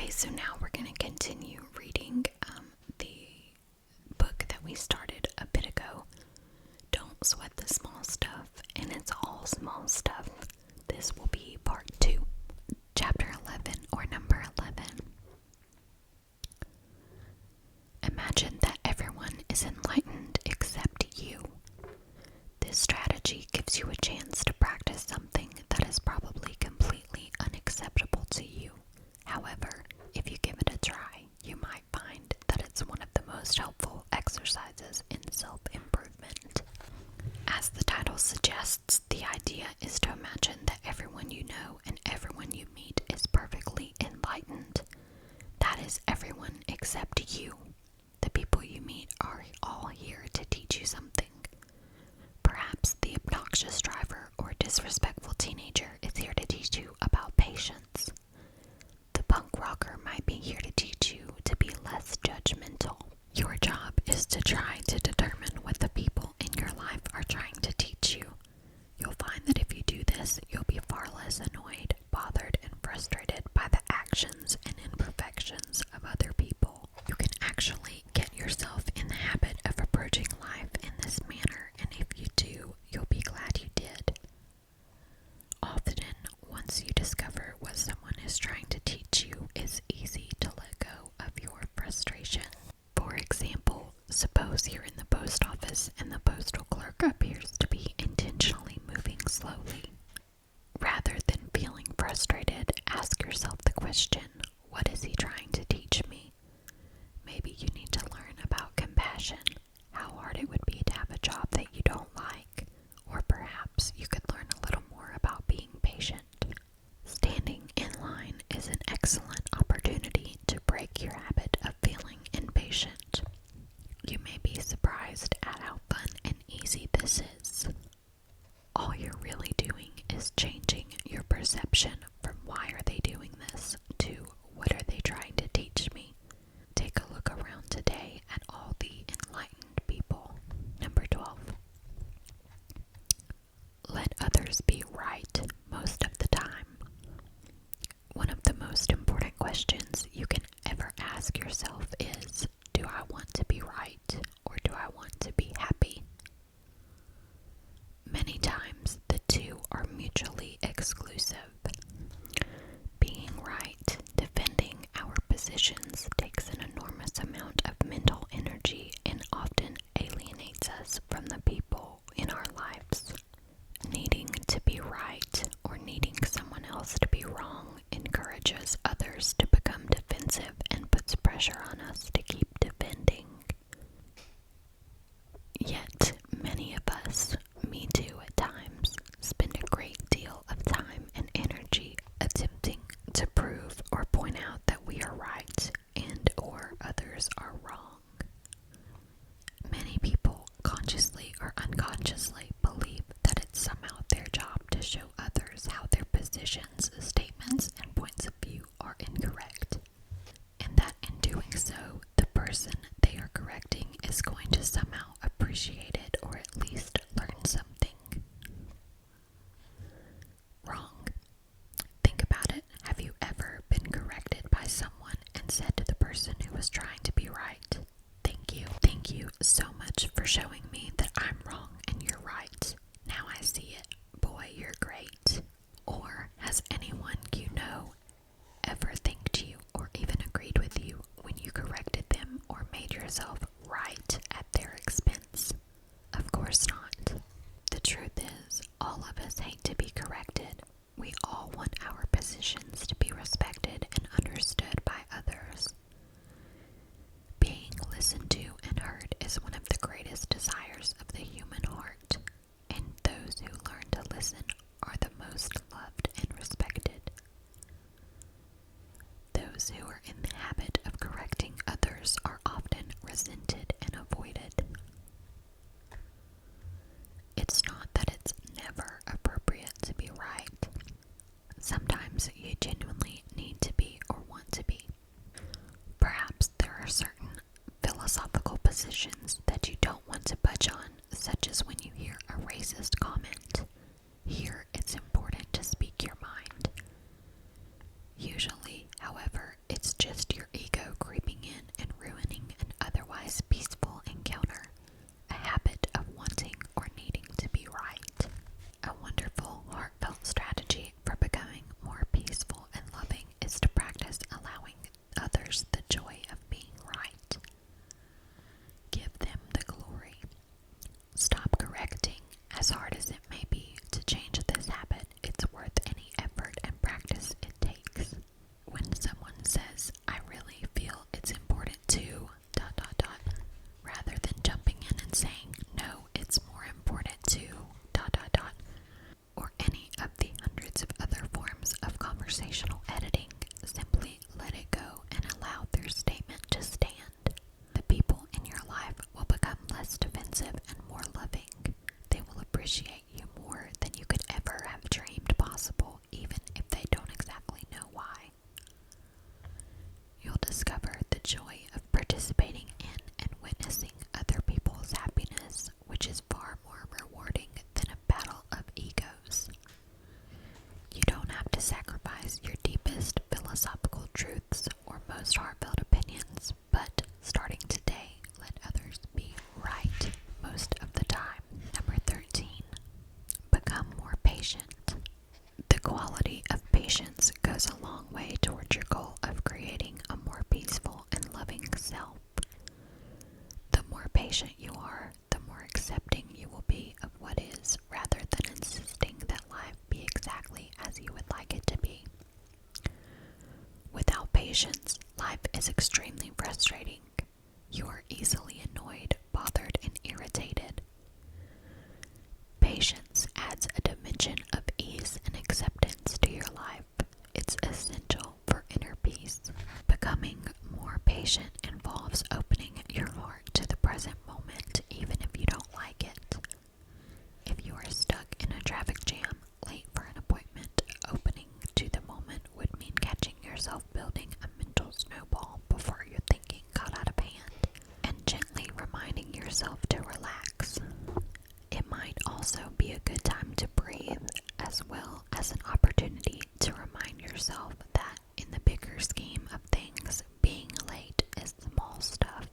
Okay, so now we're going to continue reading the book that we started a bit ago. Don't sweat the small stuff, and it's all small stuff. This will be part 2, chapter 11, or number 11. Imagine that everyone is enlightened except you. This strategy gives you a chance to practice something that is probably completely unacceptable to you. However, if you give it a try, you might find that it's one of the most helpful exercises in self-improvement. As the title suggests, the idea is to imagine that everyone you know and everyone you meet is perfectly enlightened. That is everyone except you. The people you meet are all here to teach you something. Perhaps the obnoxious driver or disrespectful teenager is here to teach you about patience. The punk rocker might be here to teach you to be less judgmental. Your job is to try to determine what the people in your life are trying to teach you. You'll find that if you do this, you'll be far less annoyed, bothered, and frustrated by the actions and imperfections of other people. You can actually get yourself in the habit of approaching life in this manner, and if you do, you'll be glad you did. Often, once you discover what someone is trying to teach you, it's easy to let go of your frustration. For example, suppose you're in the post office and the postal clerk appears to be intentionally moving slowly. Rather than feeling frustrated, ask yourself the question, what is he trying to teach me? Maybe you need to learn about compassion, how hard it would be to have a job that you don't like, or perhaps you could learn a little more about being patient. Standing in line is an excellent opportunity to break your habit of feeling impatient. You may be surprised at how fun and easy this is. All you're really doing is changing your perception from why are they doing this to what are they trying to teach me. Take a look around today at all the enlightened people. Number 12. Let others be right most of the time. One of the most important questions you can ever ask yourself is, do I want to be right or do I want to be happy? Many times the two are mutually exclusive. Being right, defending our positions takes an enormous amount of mental energy and often alienates us from the people in our lives. Needing to be right or needing someone else to be wrong encourages others to become defensive and puts pressure on us to keep defending. Yet, many of us, me too at times, spend a great deal of time and energy attempting to prove or point out that we are right and or others are wrong. Many people, consciously or unconsciously, believe that it's somehow their job to show others how their positions, statements, and points of view are incorrect, and that in doing so, the person they are correcting is going to somehow appreciate it or at least learn something. Wrong. Think about it. Have you ever been corrected by someone and said to the person who was trying to be right, "Thank you. Thank you so much for showing me that I'm wrong and you're right. Now I see it. Boy, you're great." Or has anyone you know ever thanked you or even agreed with you when you corrected them or made yourself right at their expense? Of course not. The truth is, all of us hate to be corrected. We all want our positions to be respected and understood by others. Being listened to and heard is one of the greatest desires of the human heart, and those who learn to listen are the most loved and respected. Those who are in the habit of correcting others are often resented and avoided. It's not that it's never appropriate to be right. Sometimes you genuinely need to be or want to be. Perhaps there are certain philosophical positions that you don't want to budge on, such as when you hear a racist comment. Here, it's important to speak your mind. Usually, however, it's situations, life is extremely frustrating. You are easily annoyed, bothered, and irritated. Patience adds a dimension of ease and acceptance to your life. It's essential for inner peace. Becoming more patient involves opening your heart to the present moment, even if you don't like it. If you are stuck in a traffic jam, late for an appointment, opening to the moment would mean catching yourself building a mental snowball before your thinking got out of hand, and gently reminding yourself to relax. It might also be a good time to breathe, as well as an opportunity to remind yourself that in the bigger scheme of things, being late is small stuff.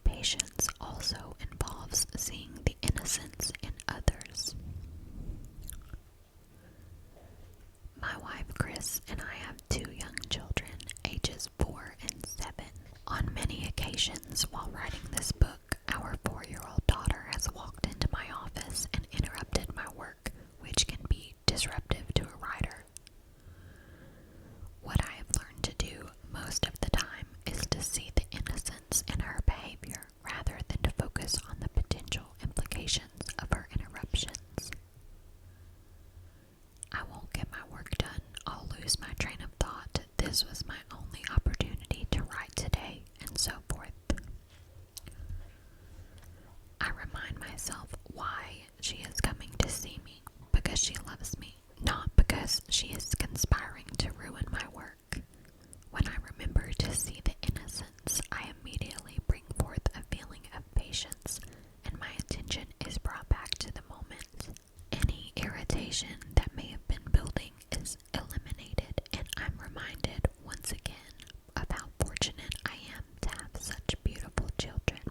Patience also involves seeing the innocence in others. My wife Chris and I have 2 young children, ages 4 and 7. On many occasions while writing this book, our 4-year-old daughter has walked into my office and interrupted my work, which can be disruptive to a writer. What I have learned to do most of the time is to see the innocence in her behavior rather than to focus on the potential implications of her interruptions. I won't get my work done. I'll lose my train of thought. This was my only opportunity to write today, and so forth. I remind myself why she is coming to see me, because she loves me, not because she is conspiring to ruin my work. When I remember to see the innocence, I immediately bring forth a feeling of patience, and my attention is brought back to the moment. Any irritation that may have been building is eliminated, and I'm reminded once again of how fortunate I am to have such beautiful children.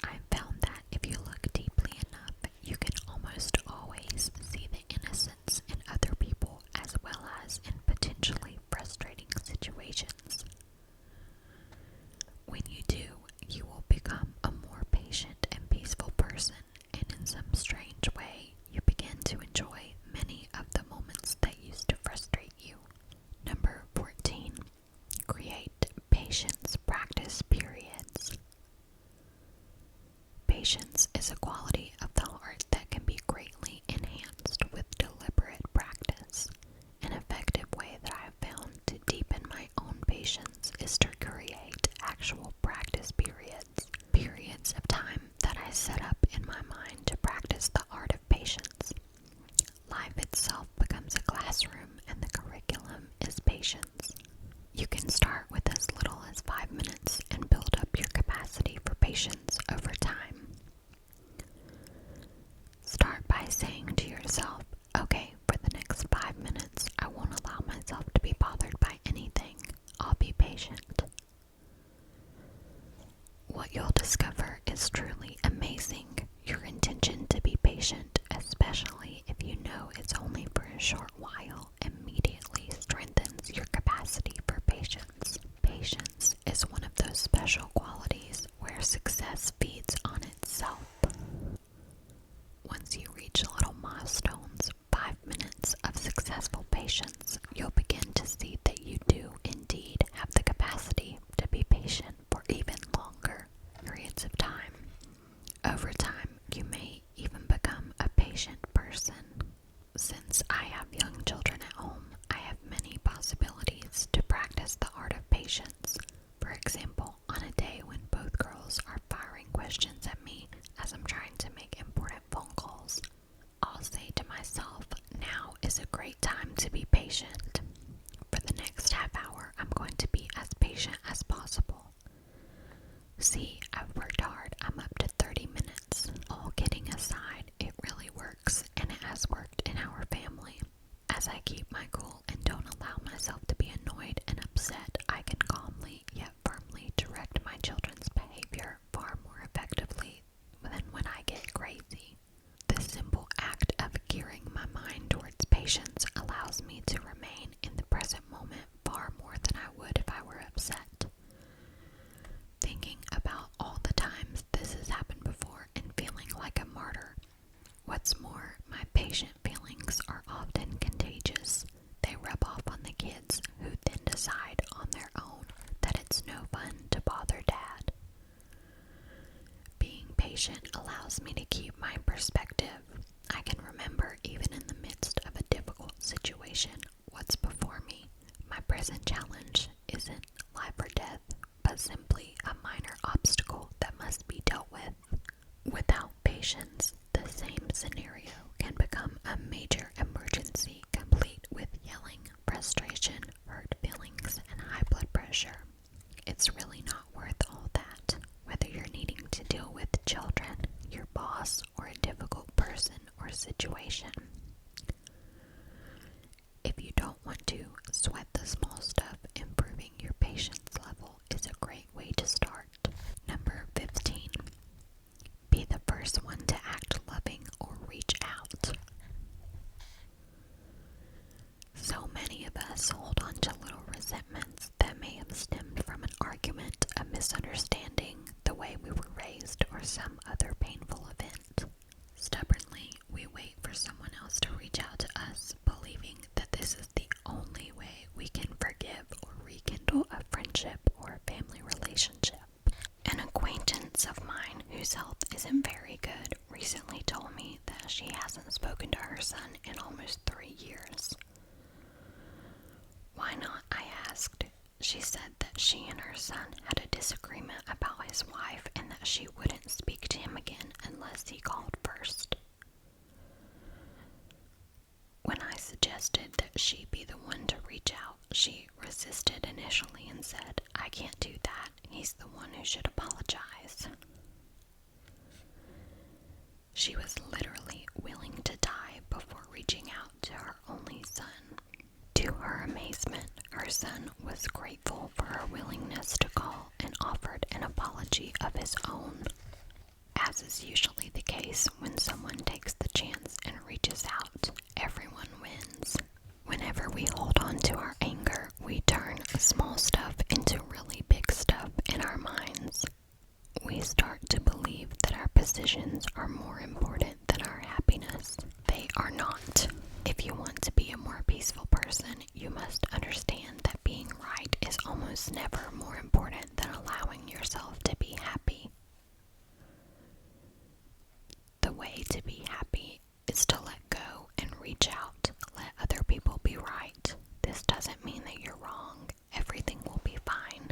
I've found that if you look deeply enough, you can almost always see the innocence in other people as well as in potentially frustrating situations. When you do, you will become a more patient and peaceful person, and in some strange way, you begin to enjoy many of the moments that used to frustrate you. Number 14. Create patience practice periods. Patience is a quality of the heart that can be greatly enhanced with deliberate practice. An effective way that I have found to deepen my own patience is to create actual practice periods. Periods of time that I set up in my mind to practice the art of patience. Life itself becomes a classroom, and the curriculum is patience. You can start with as little as 5 minutes and build up your capacity for patience over time. Start by saying to yourself, okay, for the next 5 minutes, I won't allow myself to be bothered by anything. I'll be patient. What you'll discover is truly amazing. Your intention to be patient, especially if you know it's only for a short while, immediately strengthens your capacity for patience. Patience is one of those special qualities where success feeds on itself. Once you reach little milestones, 5 minutes of successful patience, you'll begin to see that you do indeed have the capacity to be patient for even longer periods of time. Over time, you may even become a patient person. Since I have young children at home, I have many possibilities to practice the art of patience. For example, on a day when both girls are firing questions at me as I'm trying to make important phone calls, I'll say to myself, now is a great time to be patient. For the next half hour, I'm going to be as patient as possible. See, I've worked hard. I'm up to 30 minutes. All kidding aside, it really works, and it has worked in our family. As I keep my cool and don't allow myself to be annoyed and upset, I can calmly yet firmly direct my children's behavior far more effectively than when I get crazy. This simple act of gearing my mind towards patience allows me to remain in the present moment far more than I would if I were upset. Thinking about all the times this has happened before and feeling like a martyr. What's more, my patient feelings are often contagious. They rub off on the kids want to sweat the small stuff, improving your patience level is a great way to start. Number 15. Be the first one to act loving or reach out. So many of us hold on to little resentments that may have stemmed from an argument, a misunderstanding, the way we were raised, or some other painful event. Stubbornly, we wait for someone else to reach out to us, believing that this is the only way we can forgive or rekindle a friendship or a family relationship. An acquaintance of mine whose health isn't very good recently told me that she hasn't spoken to her son in almost 3 years. Why not? I asked. She said that she and her son had a disagreement about his wife and that she wouldn't speak to him again unless he called first. When I suggested that she be the one to reach out, she resisted initially and said, "I can't do that. He's the one who should apologize." She was literally willing to die before reaching out to her only son. To her amazement, her son was grateful for her willingness to call and offered an apology of his own. As is usually the case when someone takes the chance and reaches out, everyone wins. Whenever we hold on to our anger, we turn small stuff into really big stuff in our minds. We start to believe that our positions are more important than our happiness. They are not. If you want to be a more peaceful person, you must understand that being right is almost never more important than allowing yourself to be happy. The way to be happy is to let go and reach out. Let other people be right. This doesn't mean that you're wrong. Everything will be fine.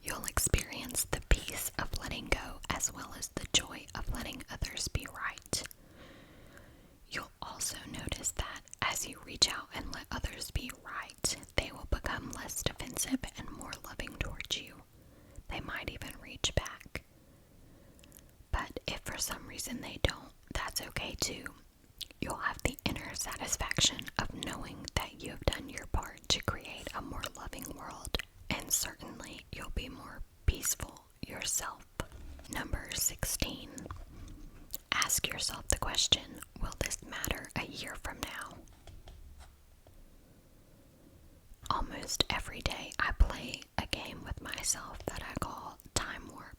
You'll experience the peace of letting go as well as the joy of letting others be right. You'll also notice that as you reach out and let others be right, they will become less defensive and more loving towards you. They might even reach back. But if for some reason they don't, that's okay too. You'll have the inner satisfaction of knowing that you have done your part to create a more loving world, and certainly you'll be more peaceful yourself. Number 16. Ask yourself the question, will this matter a year from now? Almost every day I play a game with myself that I call Time Warp.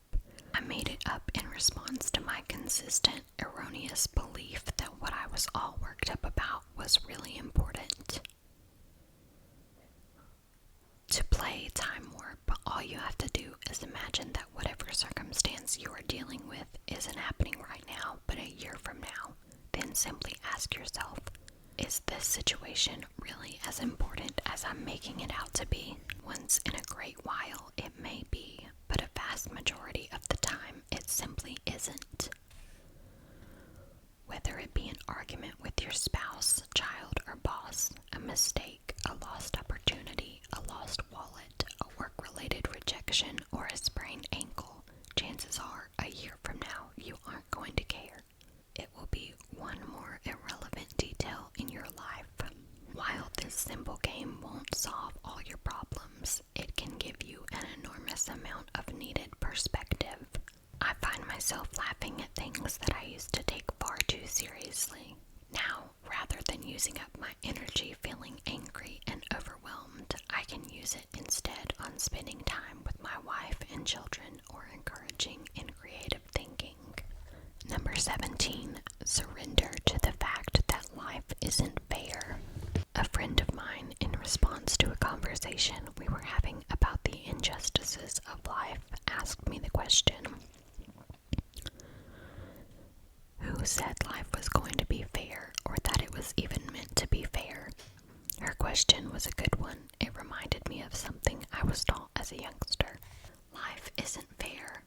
I made it up in response to my consistent, erroneous belief that what I was all worked up about was really important. To play Time Warp, all you have to do is imagine that whatever circumstance you are dealing with isn't happening right now, but a year from now. Then simply ask yourself, is this situation really as important as I'm making it out to be? Once in a great while, it may be, but a vast majority of the time, it simply isn't. Whether it be an argument with your spouse, child, or boss, a mistake, a lost opportunity, a lost wallet, a work-related rejection, or a sprained ankle, chances are, a year from now, you aren't going to care. It will be one more irrelevant detail in your life. While this simple game won't solve all your problems, it can give you an enormous amount of needed perspective. I find myself laughing at things that I used to take far too seriously. Now, rather than using up my energy feeling angry and overwhelmed, I can use it instead on spending time with my wife and children or encouraging and creative thinking. Number 17, surrender to the fact that life isn't fair. A friend of mine, in response to a conversation we were having about the injustices of life, asked me the question, who said life was going to be fair, or that it was even meant to be fair? Her question was a good one. It reminded me of something I was taught as a youngster. Life isn't fair.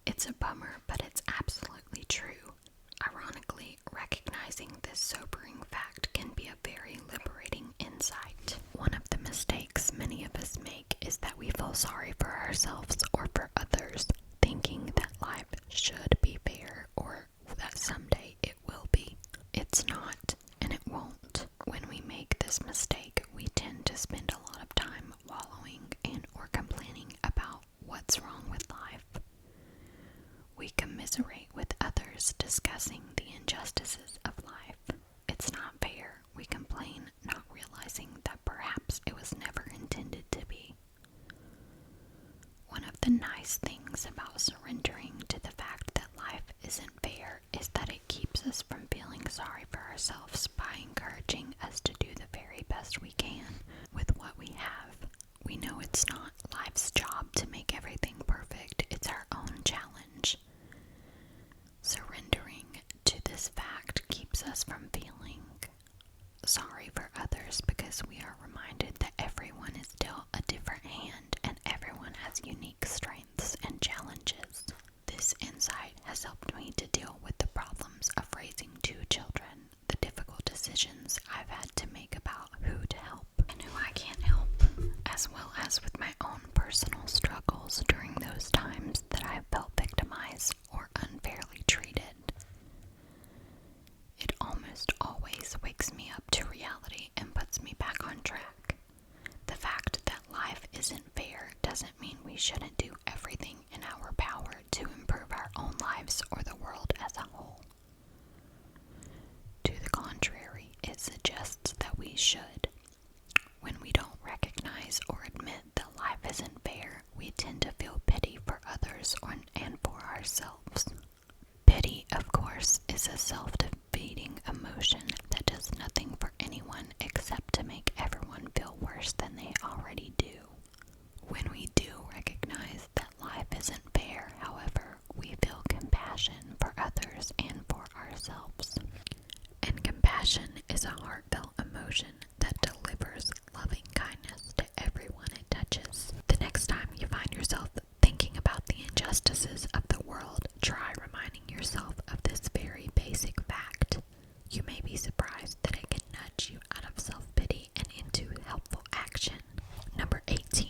It's a bummer, but it's absolutely true. Ironically, recognizing this sobering fact can be a very liberating insight. One of the mistakes many of us make is that we feel sorry for ourselves or for others, thinking that life should be fair or that someday it will be. It's not, and it won't. When we make this mistake, we tend the nice things about surrendering to the fact that life isn't fair is that it keeps us from feeling sorry for ourselves by encouraging us to do the very best we can with what we have. We know it's not life's job to make everything perfect, it's our own challenge. Surrendering to this fact keeps us from feeling sorry for others because we are reminded that everyone is dealt a different hand and everyone has unique strengths and challenges. This insight has helped me to deal with the problems of raising 2 children, the difficult decisions I've had to make about who to help and who I can't help, as well as with my own personal struggles during those times that I felt victimized or unfairly treated. It almost always wakes me up to reality and puts me back on track. The fact that life isn't fair doesn't mean we shouldn't do everything in our power to improve our own lives or the world as a whole. To the contrary, it suggests that we should. When we don't recognize or admit that life isn't fair, we tend to feel pity for others and for ourselves. Pity, of course, is a self-defeating emotion that does nothing for anyone except to make everyone feel worse than they already do. When we do recognize that life isn't fair, however, we feel compassion for others and for ourselves. And compassion is a heartfelt emotion that delivers loving kindness to everyone it touches. The next time you find yourself thinking about the injustices of the world, try reminding yourself of this very basic fact. You may be surprised that it can nudge you out of self-pity and into helpful action. Number 18.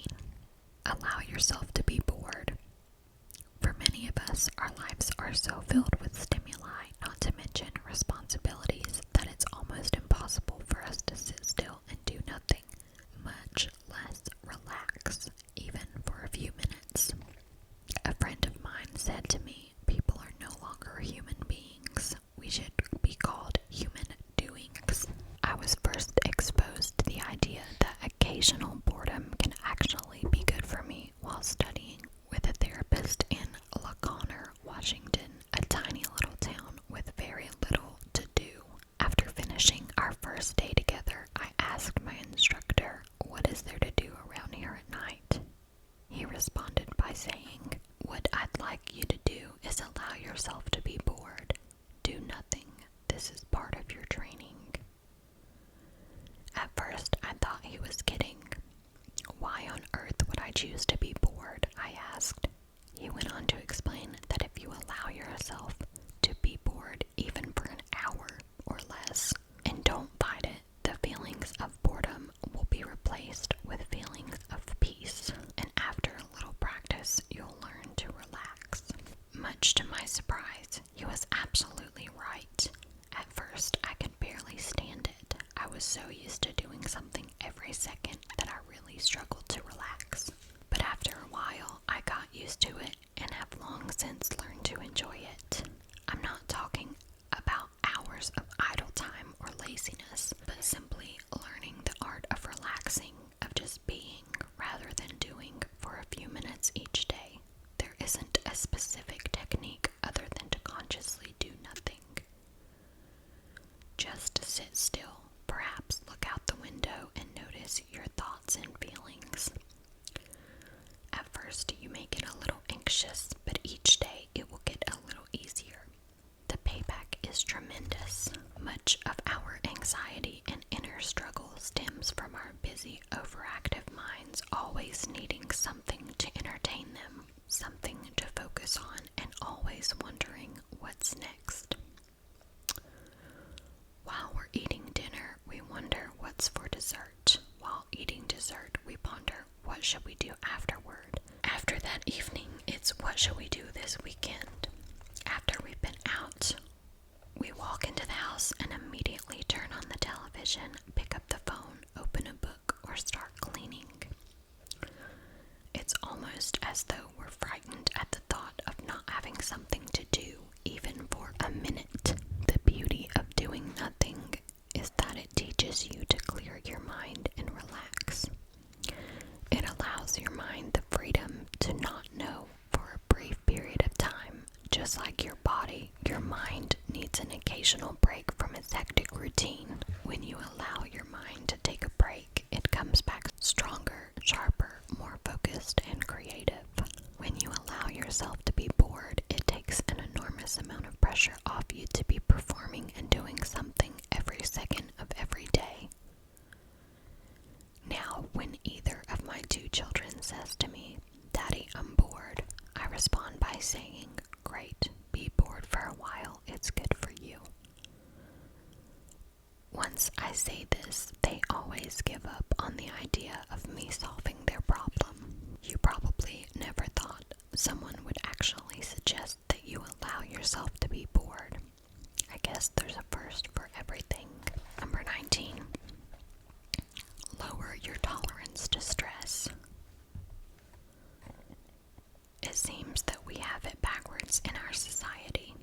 Allow yourself to be bored. For many of us, our lives are so filled with stimuli, not to mention responsibilities, that it's almost impossible for us to sit still and do nothing, much less relax, even for a few minutes. A friend of mine said to me, "People are no longer human beings. We should be called human doings." I was first exposed to the idea that occasional boredom can actually be good for me while studying with a therapist in Laconer, Washington, a tiny little town with very little to do. After finishing our first day together, I asked my instructor, "What is there to do around here at night?" He responded by saying, "What I'd like you to do is allow yourself to be bored. Do nothing. This is part of your training." At first, I thought he was kidding. "Why on earth would I choose to be bored?" I asked. He went on to explain that if you allow yourself to be bored even for an hour or less and don't fight it, the feelings of boredom will be replaced with feelings of peace, and after a little practice, you'll learn to relax. Much to my surprise, he was absolutely right. At first, I could barely stand it. I was so used to doing something every second that I really struggled to relax. But after a while, I got used to it and have long since learned to enjoy it. I'm not talking about hours of idle time or laziness, but simply learning the art of relaxing, of just being rather than doing for a few minutes each day. There isn't a specific technique other than to consciously do nothing. Just sit still, perhaps look out the window and notice your thoughts and feelings. At first, you may get a little anxious, but each day it will get a little easier. The payback is tremendous. Much of our anxiety and inner struggle stems from our busy, overactive minds always needing something to entertain them, something to focus on, and always wondering what's next. While we're eating dinner, we wonder what's for dessert. While eating dessert, we ponder what should we do afterward. After that evening, it's what should we do this weekend. After we've been out, we walk into the house and immediately turn on the television, pick up the phone, open a book, or start cleaning. It's almost as though we're frightened at the thought of not having something to do, even for a minute. The beauty of doing nothing is that it teaches you to clear your mind and relax. It allows your mind the freedom to not know occasional break from its hectic routine. When you allow your mind to take a break, it comes back stronger, sharper, more focused, and creative. When you allow yourself to be bored, it takes an enormous amount of pressure off you to be performing and doing something every second of every day. Now, when either of my two children says to me, "Daddy, I'm bored," I respond by saying, "Great, be bored for a while, it's good for you." Once I say this, they always give up on the idea of me solving their problem. You probably never thought someone would actually suggest that you allow yourself to be bored. I guess there's a first for everything. Number 19. Lower your tolerance to stress. It seems that we have it backwards in our society.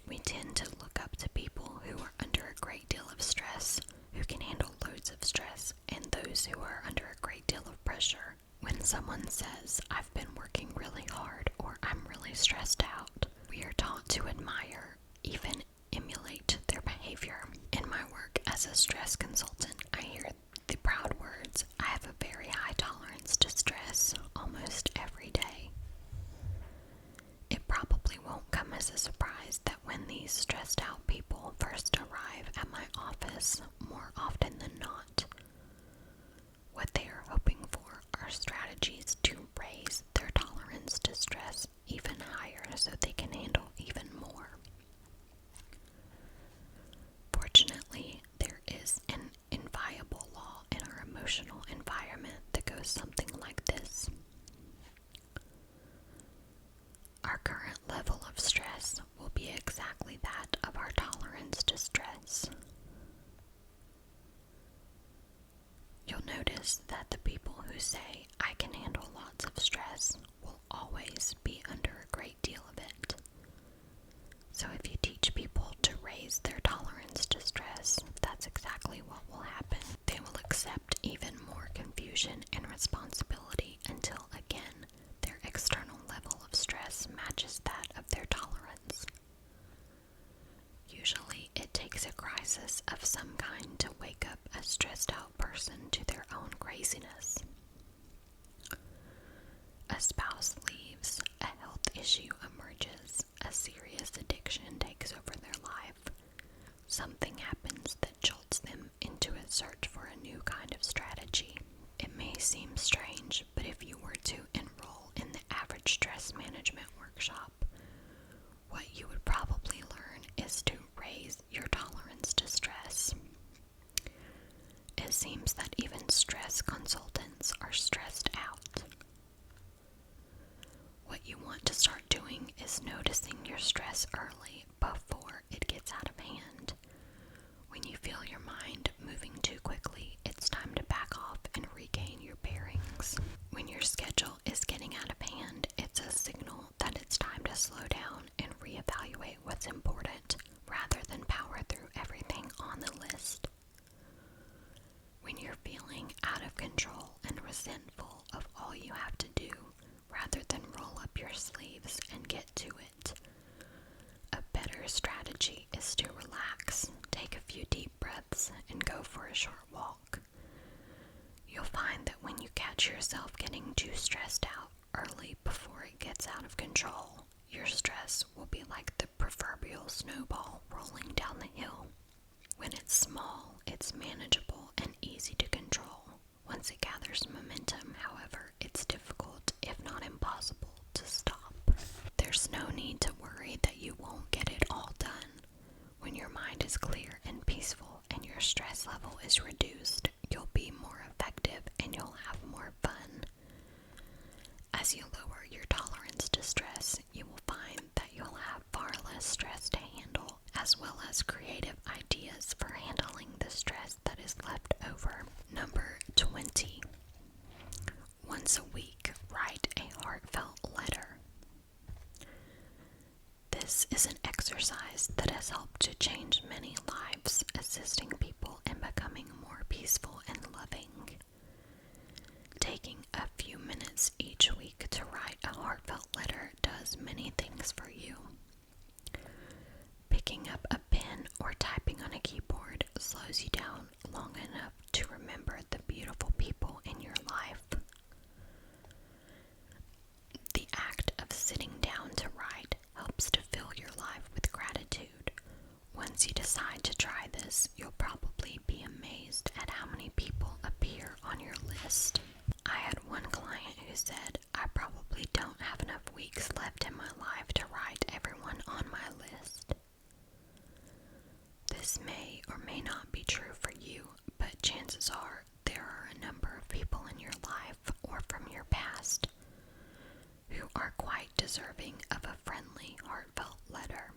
We tend to look up to people who are under a great deal of stress, who can handle loads of stress, and those who are under a great deal of pressure. When someone says, "I've been working really hard," or "I'm really stressed out," we are taught to admire, even emulate their behavior. In my work as a stress consultant, I hear the proud words, "I have a very high tolerance to stress," almost every day. It probably won't come as a surprise that when these stressed out people first arrive at my office, more often than not, what they are hoping for are strategies to raise their tolerance to stress even higher so they can handle even more. Fortunately, there is an inviolable law in our emotional environment that goes something like this. Our current level of stress will be exactly that of our tolerance to stress. You'll notice that the people who say, "I can handle lots of stress," will always be under a great deal of it. So if you teach people to raise their tolerance to stress, that's exactly what will happen. They will accept even more confusion and responsibility until, again, their external level of stress matches that of their tolerance. Usually, it takes a crisis of some kind to wake up a stressed out person to their own craziness. A spouse leaves, a health issue emerges, a serious addiction takes over their life. Something happens that jolts them into a search for a new kind of strategy. It may seem strange, but if you were to enroll in the average stress management workshop, what you would probably learn is to raise your tolerance to stress. It seems that even stress consultants are stressed out. What you want to start doing is noticing your stress early before it gets out of hand. When you feel your mind moving too quickly, it's time to back off and regain your bearings. When your schedule is getting out of hand, it's a signal that it's time to slow down and reevaluate what's important rather than power through everything on the list. When you're feeling out of control and resentful of all you have to do, rather than roll up your sleeves and get to it, a better strategy is to relax, take a few deep breaths, and go for a short walk. You'll find that when you catch yourself getting too stressed out early before it gets out of control, your stress will be like the proverbial snowball rolling down the hill. When it's small, it's manageable and easy to control. Once it gathers momentum, however, it's difficult, if not impossible, to stop. There's no need to worry that you won't get it all done. When your mind is clear and peaceful and your stress level is reduced, you'll be more effective and you'll have more fun. As you lower your tolerance to stress, you will find that you'll have far less stress to handle, as well as creative ideas for handling the stress that is left over. Number 20. Once a week, write a heartfelt letter. This is an exercise that has helped to change many lives, assisting people in becoming more peaceful and loving. Taking a few minutes each week to write a heartfelt letter does many things for you. Picking up a pen or typing on a keyboard slows you down long enough to remember the beautiful people in your life. The act of sitting down to write helps to fill your life with gratitude. Once you decide to try this, you'll probably be amazed at how many people appear on your list. I had one client who said, "I probably don't have enough weeks left in my life to write everyone on my list." This may or may not be true for you, but chances are there are a number of people in your life or from your past who are quite deserving of a friendly, heartfelt letter.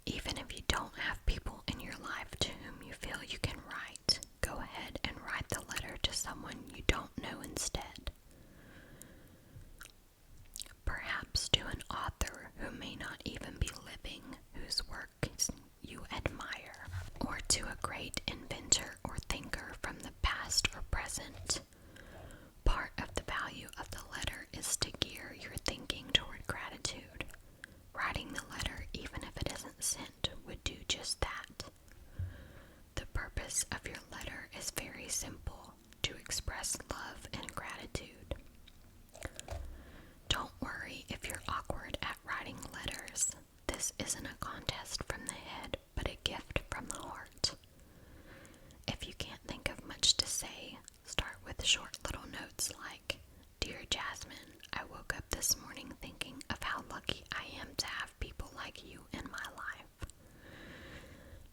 Even if you don't have people in your life to whom you feel you can write, go ahead and write the letter to someone you don't know instead. Perhaps to an author who may not even be living, whose work you admire, or to a great inventor or thinker from the past or present. Part of the value of the letter is to gear your thinking toward gratitude. Writing the letter, even if it isn't sent, would do just that. The purpose of your letter is very simple: to express love and gratitude. Don't worry if you're awkward at writing letters. This isn't a contest from the head, but a gift from the heart. If you can't think of much to say, start with short little notes like, "Dear Jasmine, I woke up this morning thinking of how lucky I am to have people like you in my life.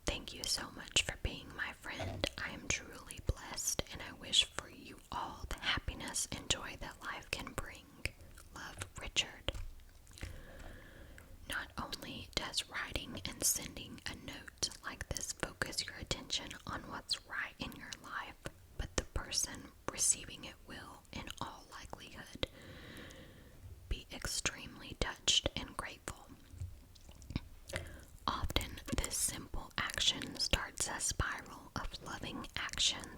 Thank you so much for being my friend. I am truly blessed, and I wish for you all the happiness and joy that life can bring. Love, Richard." Not only does writing and sending a note like this focus your attention on what's right in your life, but the person receiving it will, in all likelihood, be extremely touched and grateful. Often, this simple action starts a spiral of loving actions